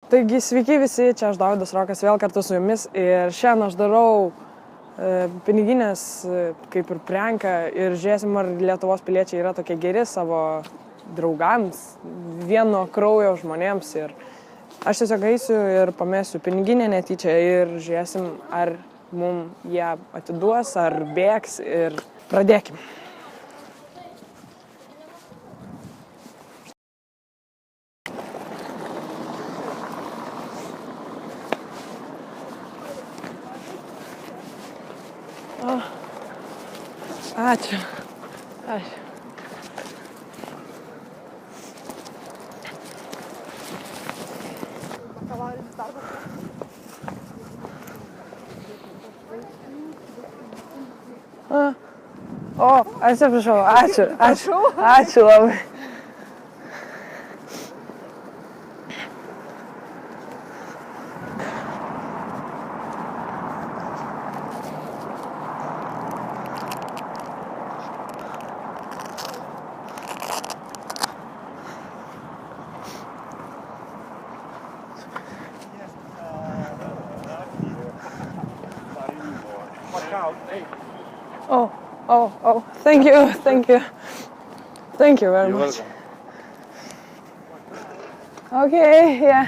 Taigi sveiki visi, čia aš Dovydas Rokas vėl kartu su jumis ir šiandien aš darau piniginės kaip ir pranką ir žiūrėsim, ar Lietuvos piliečiai yra tokie geri savo draugams, vieno kraujo žmonėms ir aš tiesiog eisiu ir pamesiu piniginę netyčia ir žiūrėsim, ar mums ją atiduos, ar bėgs ir pradėkim. Ačiū. Ačiū. O, atsiprašau, ačiū. Ačiū labai. Oh, thank you very much. Okay, yeah.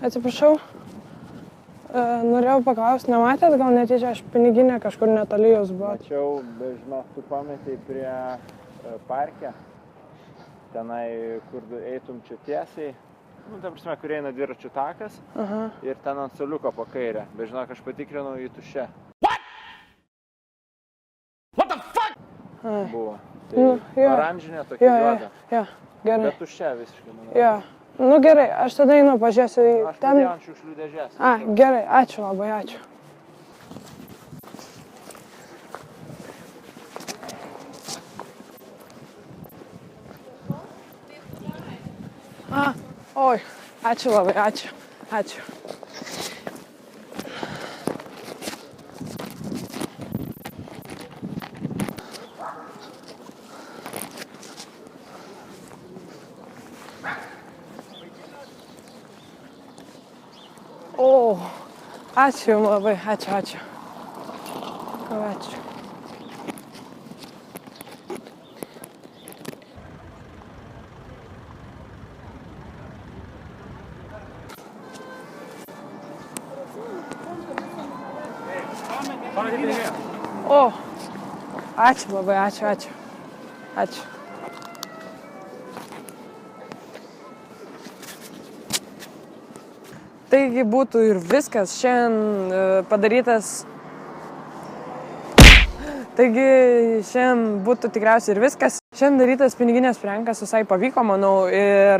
Atsiprašau, norėjau paklausti, nematėt, gal netyčia aš piniginę kažkur netoli jūs buvo? Mačiau, bet žinok, tu pametei prie parke, tenai, kur eitum čia tiesiai, ta prasme, kur eina dviračių takas ir ten ant suoliuko po kairę, bet žinok, aš patikrinau į tuščią. What the fuck? Buvo. Tai oranžinė tokia juoda. Jo, gerai. Bet tuščia visiškai, manau. Jo. Nu gerai, aš tada einu pažiūrėsiu į aš ten. Aš ant šiukšlių dėžės. Gerai, ačiū labai, ačiū. Oi, ačiū labai, ačiū. O, ačiū jums labai, ačiū. O, ačiū labai, ačiū. Taigi būtų ir viskas šiandien padarytas. Šiandien būtų tikriausiai ir viskas. Šiandien darytas piniginės prankas visai pavyko, manau, ir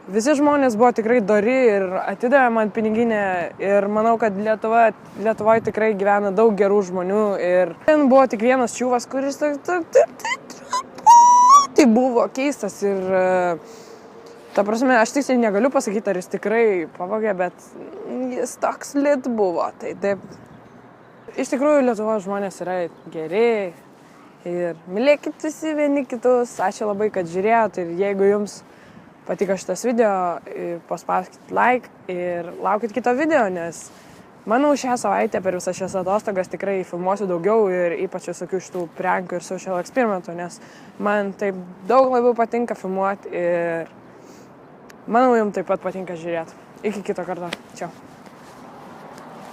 visi žmonės buvo tikrai dori ir atidavė man piniginę ir manau, kad Lietuvoje tikrai gyvena daug gerų žmonių ir šiandien buvo tik vienas čiūvas, kuris tai buvo keistas ir ta prasme, aš tiksliai negaliu pasakyti, ar jis tikrai pavogė, bet jis toks lit buvo, tai taip. Iš tikrųjų, Lietuvos žmonės yra geri ir mylėkit visi vieni kitus. Ačiū labai, kad žiūrėjot ir jeigu jums patiko šitas video, paspauskit like ir laukit kito video, nes manau, šią savaitę per visas šias atostogas tikrai filmuosiu daugiau ir ypač visokių šitų prankų ir social eksperimentų, nes man taip daug labiau patinka filmuoti ir manau, jums taip pat patinka žiūrėti. Iki kito karto. Čiau.